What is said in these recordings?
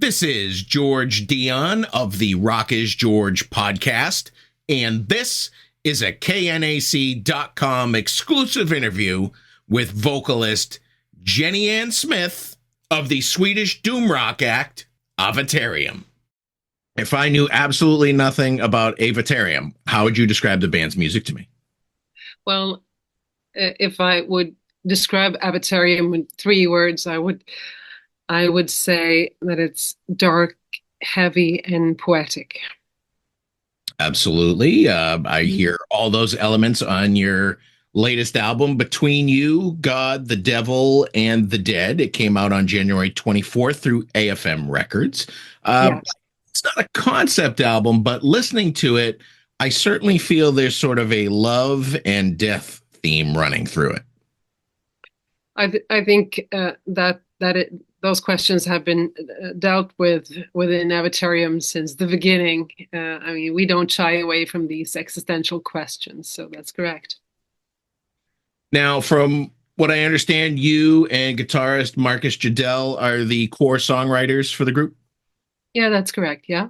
This is George Dionne of the Rock is George podcast, and this is a KNAC.com exclusive interview with vocalist JENNIE-ANN SMITH of the Swedish doom rock act Avatarium. If I knew absolutely nothing about Avatarium, how would you describe the band's music to me? Well, if I would describe Avatarium in 3 words, I would say that it's dark, heavy, and poetic. Absolutely. I hear all those elements on your latest album, Between You, God, the Devil, and the Dead. It came out on January 24th through AFM Records. Yes. It's not a concept album, but listening to it, I certainly feel there's sort of a love and death theme running through it. I think those questions have been dealt with within Avatarium since the beginning. I mean, we don't shy away from these existential questions, so that's correct. Now, from what I understand, you and guitarist Marcus Jidell are the core songwriters for the group? Yeah, that's correct, yeah.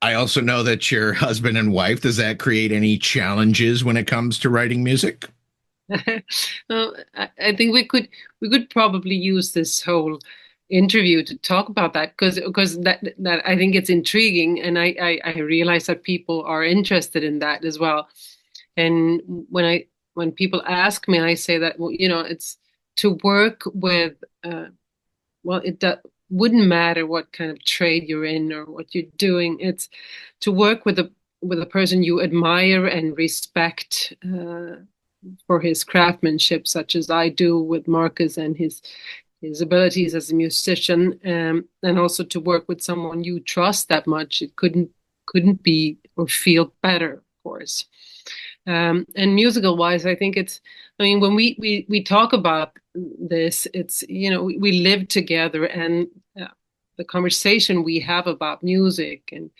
I also know that you're husband and wife. Does that create any challenges when it comes to writing music? Well, I think we could probably use this whole interview to talk about that because that I think it's intriguing, and I realize that people are interested in that as well. And when people ask me, I say that, well, it's to work with wouldn't matter what kind of trade you're in or what you're doing. It's to work with a person you admire and respect for his craftsmanship, such as I do with Marcus and his abilities as a musician, and also to work with someone you trust that much. It couldn't be or feel better, of course. And musical wise, I think when we talk about this, it's, we live together, and the conversation we have about music and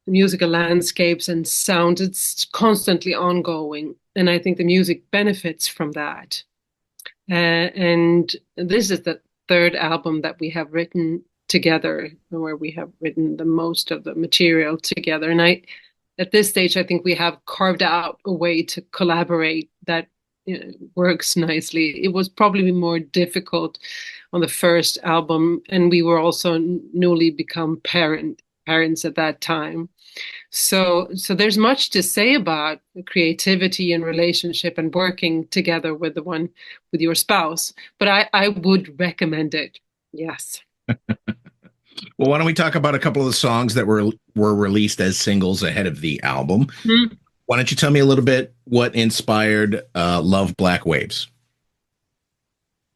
musical landscapes and sound, it's constantly ongoing. And I think the music benefits from that. And this is the 3rd album that we have written together, where we have written the most of the material together. And at this stage, I think we have carved out a way to collaborate that works nicely. It was probably more difficult on the first album, and we were also newly become parents at that time. So there's much to say about creativity and relationship and working together with your spouse. But I would recommend it. Yes. Well, why don't we talk about a couple of the songs that were released as singles ahead of the album? Mm-hmm. Why don't you tell me a little bit what inspired Love Black Waves?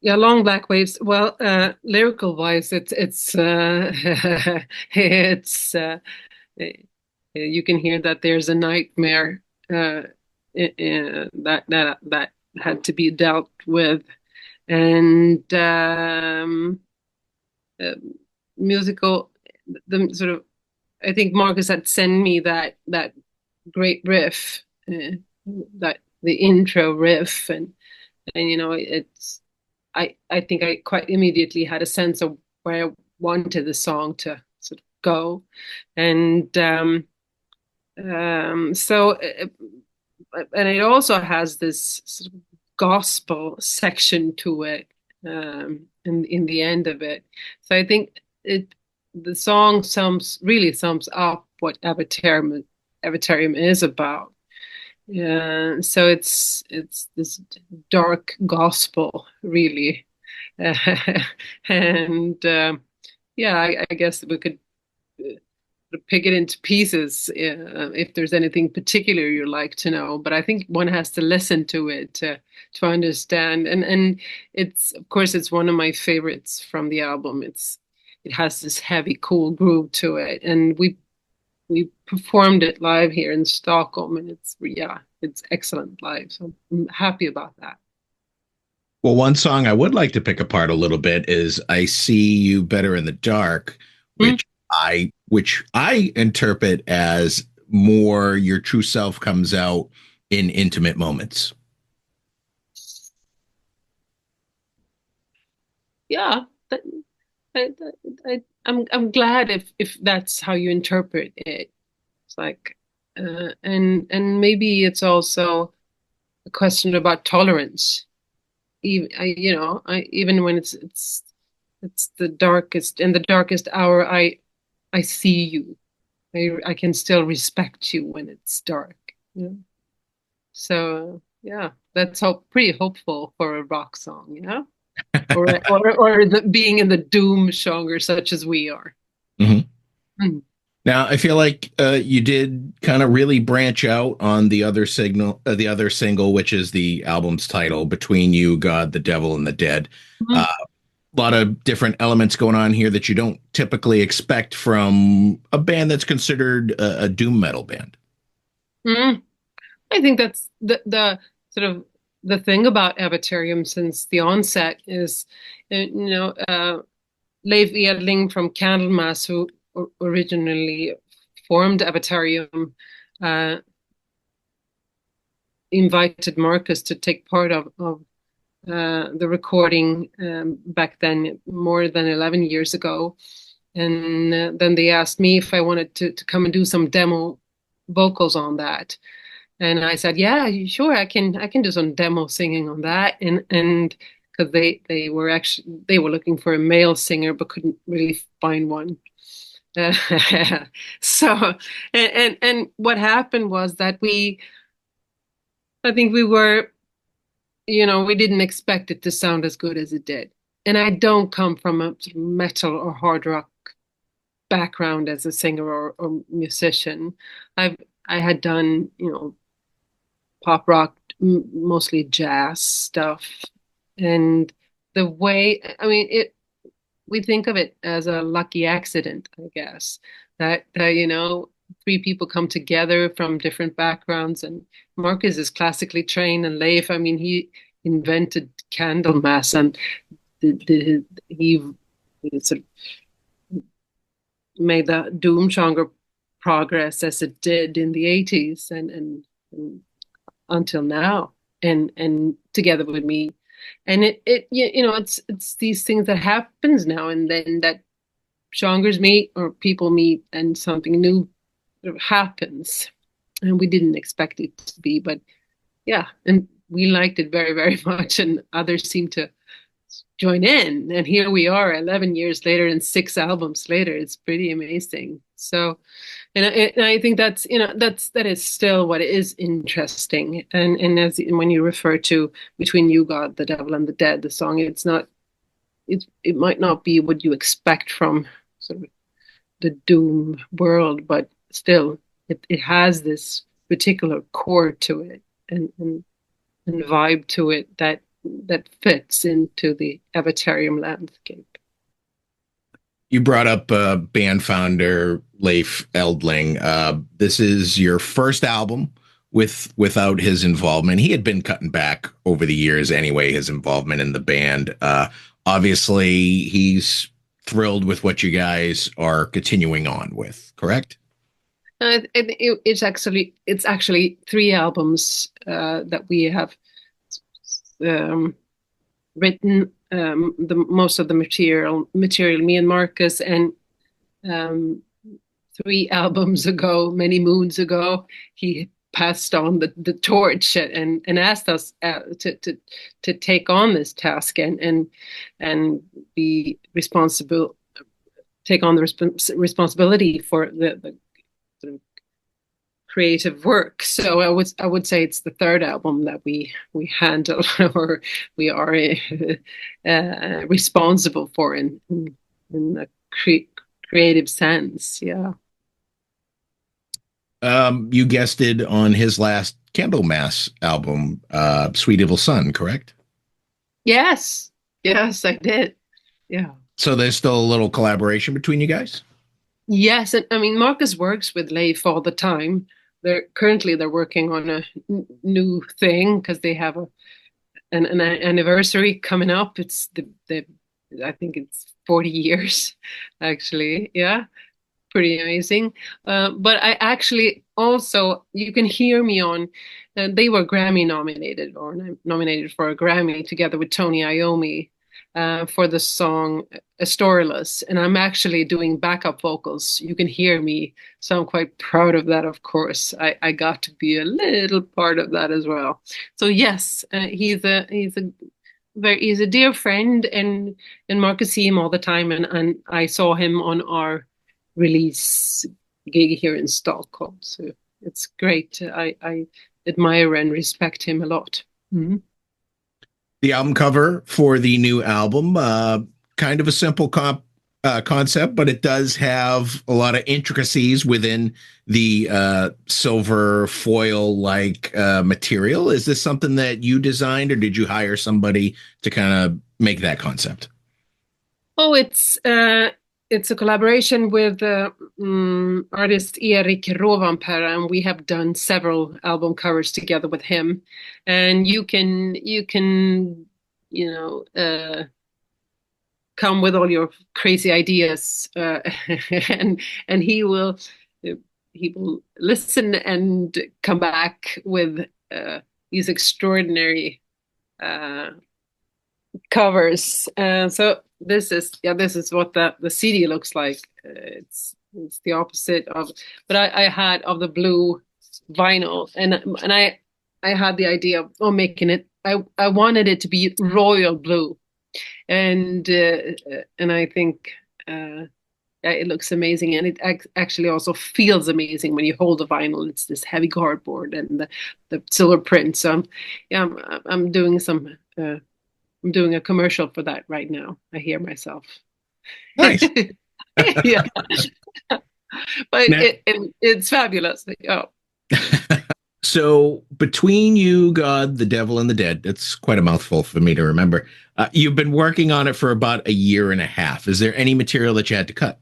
Yeah, Long Black Waves. Well, lyrical wise, it's you can hear that there's a nightmare that had to be dealt with, and musical. The sort of, I think Marcus had sent me that great riff, that the intro riff, and it's. I think I quite immediately had a sense of where I wanted the song to sort of go, and and it also has this sort of gospel section to it in the end of it. So I think the song really sums up what Avatarium is about. Yeah, so it's this dark gospel, really, and I guess we could pick it into pieces if there's anything particular you'd like to know. But I think one has to listen to it to understand. And it's, of course, it's one of my favorites from the album. It has this heavy, cool groove to it, and we performed it live here in Stockholm, and it's excellent live. So I'm happy about that. Well, one song I would like to pick apart a little bit is "I See You Better in the Dark," which I interpret as more your true self comes out in intimate moments. Yeah, I, I'm glad if that's how you interpret it. It's like, and maybe it's also a question about tolerance. Even even when it's the darkest, in the darkest hour, I see you. I can still respect you when it's dark. Yeah. So yeah, that's pretty hopeful for a rock song, yeah. Being in the doom genre such as we are. Mhm. Mm. Now, I feel like you did kind of really branch out on the other single, which is the album's title, "Between You, God, the Devil, and the Dead." Mhm. A lot of different elements going on here that you don't typically expect from a band that's considered a doom metal band. Mm. I think that's the sort of the thing about Avatarium since the onset is, Leif Edlin from Candlemass, who originally formed Avatarium, uh, invited Marcus to take part of the recording back then, more than 11 years ago. And then they asked me if I wanted to come and do some demo vocals on that. And I said, yeah, sure, I can do some demo singing on that. And because they were looking for a male singer but couldn't really find one. Uh, so and what happened was that I think we were, we didn't expect it to sound as good as it did. And I don't come from a metal or hard rock background as a singer or musician. I had done, pop rock, mostly jazz stuff. And the way, I mean, we think of it as a lucky accident, I guess, that, three people come together from different backgrounds. And Marcus is classically trained, and Leif, I mean, he invented Candlemass, and he sort of made the doom genre progress as it did in the 80s and until now, and together with me. And it's these things that happens now and then, that genres meet or people meet and something new sort of happens, and we didn't expect it to be, but yeah, and we liked it very, very much, and others seem to join in, and here we are 11 years later and 6 albums later. It's pretty amazing. So and I think that is still what is interesting. And as when you refer to Between You, God, the Devil, and the Dead, the song, it might not be what you expect from sort of the doom world, but still it has this particular chord to it, and vibe to it that fits into the Avatarium landscape. You brought up band founder Leif Edlin. This is your first album without his involvement. He had been cutting back over the years anyway, his involvement in the band. Obviously, he's thrilled with what you guys are continuing on with, correct? It's actually 3 albums that we have written, the most of the material, me and Marcus, and 3 albums ago, many moons ago, he passed on the torch and asked us to take on this task and be responsible, take on the responsibility for the sort of creative work. So I would say it's the 3rd album that we handle or we are responsible for in a creative sense. Yeah. You guested on his last Candlemass album, Sweet Evil Son, correct? Yes. Yes, I did. Yeah. So there's still a little collaboration between you guys? Yes, and I mean Marcus works with Leif all the time. They're working on a new thing because they have an anniversary coming up. It's the I think it's 40 years actually. Yeah, pretty amazing. But I actually also, you can hear me on. They were Grammy nominated or nominated for a Grammy together with Tony Iommi. for the song Astoreless, and I'm actually doing backup vocals. You can hear me, so I'm quite proud of that, of course. I got to be a little part of that as well. So yes, he's a dear friend, and Marcus see him all the time, and I saw him on our release gig here in Stockholm. So it's great. I admire and respect him a lot. Mm-hmm. The album cover for the new album, kind of a simple concept, but it does have a lot of intricacies within the silver foil-like material. Is this something that you designed, or did you hire somebody to kind of make that concept? Oh, it's a collaboration with artist Erik Rovanpera, and we have done several album covers together with him. And you can come with all your crazy ideas, and he will listen and come back with these extraordinary covers. So this is what the CD looks like. It's the opposite of, but I had of the blue vinyl, and I had the idea of making it. I wanted it to be royal blue, and I think it looks amazing, and it actually also feels amazing when you hold the vinyl. It's this heavy cardboard and the silver print. So I'm doing some. I'm doing a commercial for that right now. I hear myself. Nice. Yeah. But it's fabulous. Oh. So between you, God, the devil, and the dead, that's quite a mouthful for me to remember. You've been working on it for about a year and a half. Is there any material that you had to cut?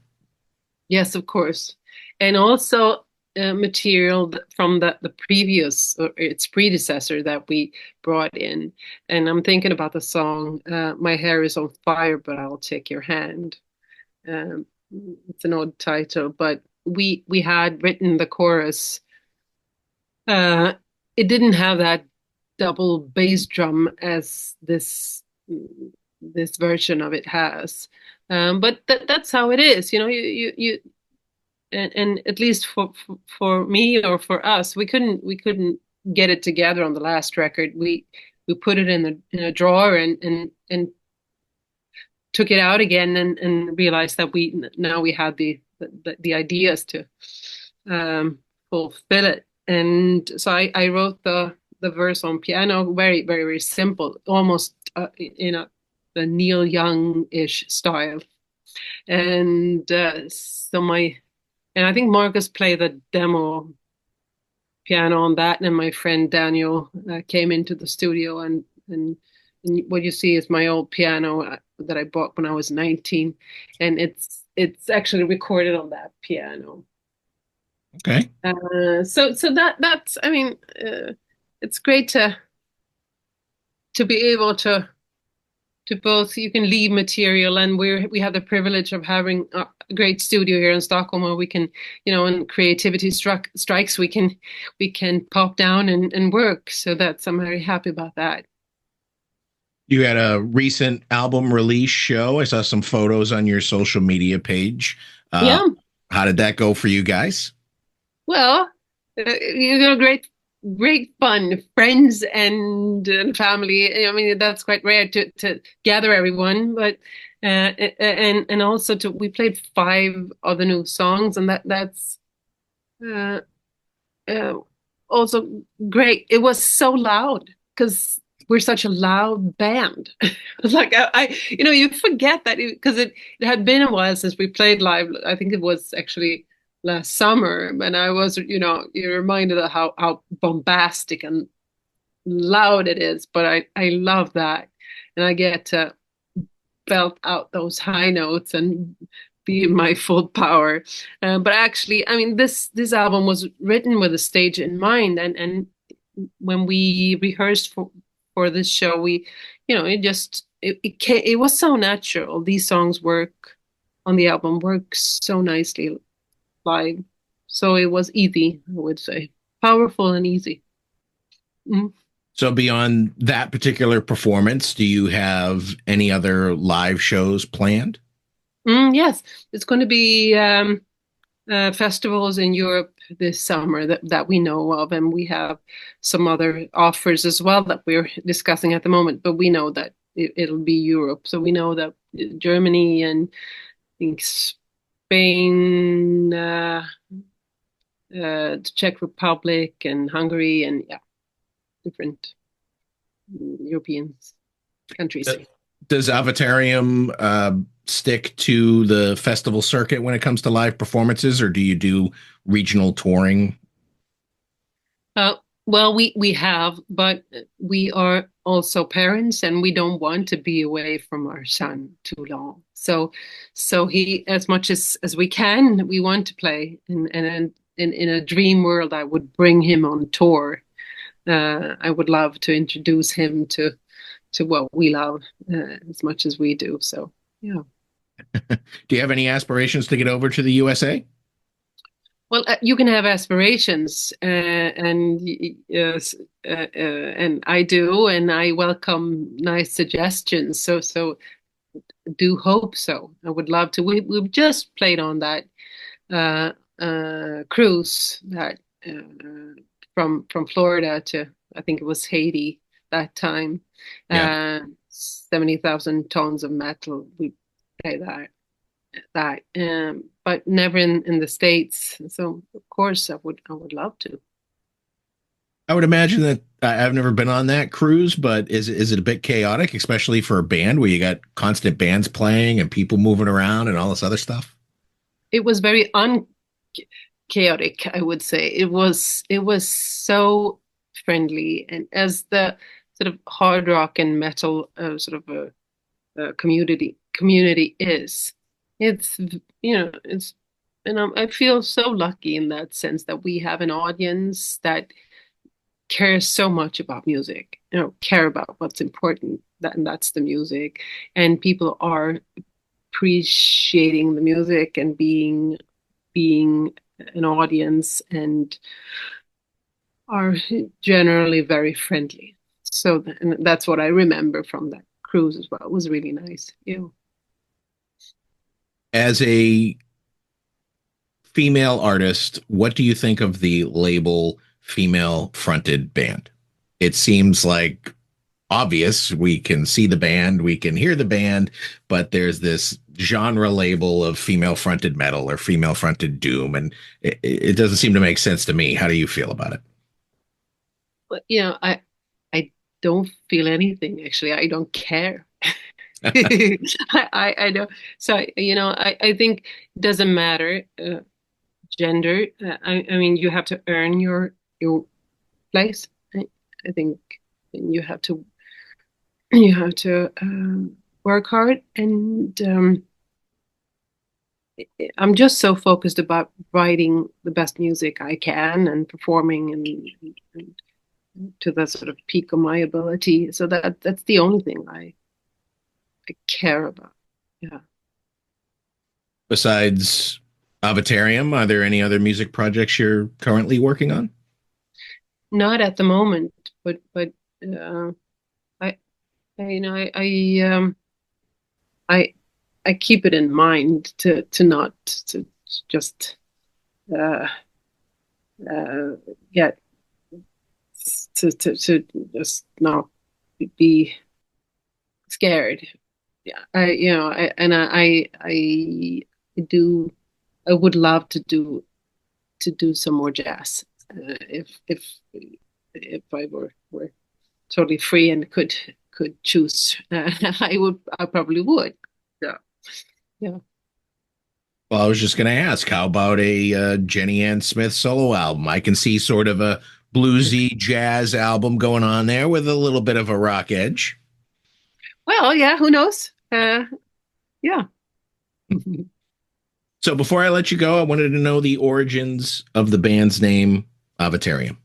Yes, of course. And also material from the previous, or its predecessor, that we brought in. And I'm thinking about the song My Hair Is on Fire, But I'll Take Your Hand. It's an odd title, but we had written the chorus. It didn't have that double bass drum as this version of it has. But that's how it is, you and at least for me, or for us, we couldn't get it together on the last record. We put it in a drawer and took it out again, and realized that now we had the ideas to fulfill it. And so I wrote the verse on piano, very, very, very simple, almost in the Neil Young-ish style. And and I think Marcus played the demo piano on that, and my friend Daniel came into the studio, and what you see is my old piano that I bought when I was 19, and it's actually recorded on that piano. Okay. So that's, I mean, it's great to be able to both, you can leave material, and we have the privilege of having a great studio here in Stockholm, where we can, when creativity strikes, we can pop down and work. So I'm very happy about that. You had a recent album release show. I saw some photos on your social media page. Yeah. How did that go for you guys? Well, great fun, friends and family. I mean, that's quite rare to gather everyone, but and also we played 5 of the new songs, and that's also great. It was so loud because we're such a loud band. Like you forget that, because it had been a while since we played live. I think it was actually last summer, and I was, you're reminded of how bombastic and loud it is. But I love that, and I get to belt out those high notes and be in my full power. But actually, I mean, this album was written with a stage in mind, and when we rehearsed for this show, it was so natural. These songs on the album work so nicely live. So it was easy, I would say. Powerful and easy. Mm. So beyond that particular performance, do you have any other live shows planned? Yes, it's going to be festivals in Europe this summer that we know of, and we have some other offers as well that we're discussing at the moment. But we know that it'll be Europe, so we know that Germany and I think Spain, the Czech Republic, and Hungary, and yeah, different European countries. Does Avatarium stick to the festival circuit when it comes to live performances, or do you do regional touring? Well, we have, but we are also parents, and we don't want to be away from our son too long. So he, as much as we can, we want to play. And in a dream world, I would bring him on tour. I would love to introduce him to what we love as much as we do. So yeah. Do you have any aspirations to get over to the USA? Well, you can have aspirations, and I do, and I welcome nice suggestions. So do hope so. I would love to. We've just played on that cruise that from Florida to, I think it was Haiti that time. Yeah. 70,000 tons of metal. We play that but never in the States. So of course I would love to. I would imagine that I've never been on that cruise, but is it a bit chaotic, especially for a band where you got constant bands playing and people moving around and all this other stuff? It was very chaotic, I would say. It was so friendly, and as the sort of hard rock and metal sort of a community is, it's it's, and I feel so lucky in that sense that we have an audience that cares so much about music, care about what's important, and that's the music, and people are appreciating the music and being an audience, and are generally very friendly. So and that's what I remember from that cruise as well. It was really nice. Yeah. As a female artist, what do you think of the label female fronted band? It seems like obvious. We can see the band, we can hear the band, but there's this genre label of female fronted metal or female fronted doom, and it doesn't seem to make sense to me. How do you feel about it? But I don't feel anything actually. I don't care. I know. So I think it doesn't matter gender. I mean, you have to earn your place. I think you have to work hard, and I'm just so focused about writing the best music I can and performing and to the sort of peak of my ability. So that's the only thing I care about. Yeah. Besides Avatarium, are there any other music projects you're currently working on? Not at the moment, but uh, I you know I keep it in mind to not to just uh, get to just not be scared. Yeah, I do. I would love to do some more jazz if I were totally free and could choose. I probably would. Yeah, yeah. Well, I was just going to ask, how about a Jennie-Ann Smith solo album? I can see sort of a bluesy jazz album going on there with a little bit of a rock edge. Well, yeah. Who knows? Yeah. So before I let you go, I wanted to know the origins of the band's name, Avatarium.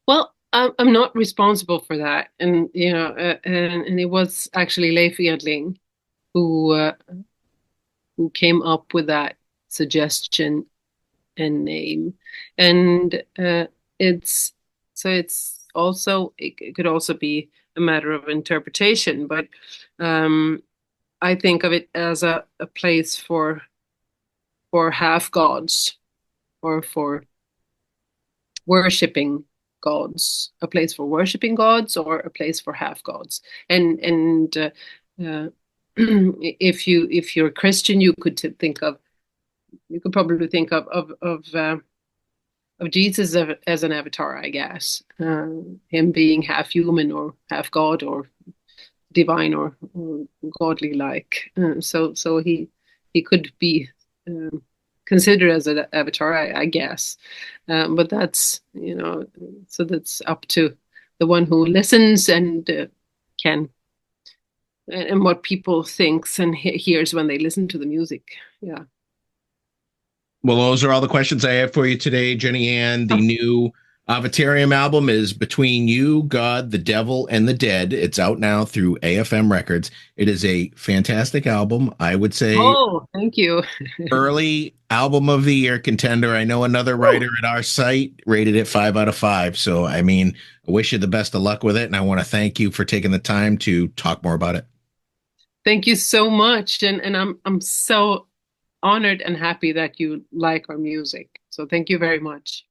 Well, I'm not responsible for that, and and it was actually Leif Edlin who who came up with that suggestion and name, and it's also, it could also be a matter of interpretation, but I think of it as a place for half gods, or for worshipping gods, a place for worshipping gods, or a place for half gods. And uh, if you're a Christian, you could probably think of Jesus as an avatar, I guess. Him being half human or half God, or divine, or godly like. So he could be considered as an avatar, I guess. But that's, so that's up to the one who listens and can, and what people thinks and hears when they listen to the music. Yeah. Well, those are all the questions I have for you today, Jennie-Ann. The new Avatarium album is Between You, God, the Devil, and the Dead. It's out now through AFM Records. It is a fantastic album. I would say, oh, thank you. early album of the year contender. I know another writer at our site rated it 5 out of 5. So, I mean, I wish you the best of luck with it. And I want to thank you for taking the time to talk more about it. Thank you so much. And I'm so honored and happy that you like our music. So thank you very much.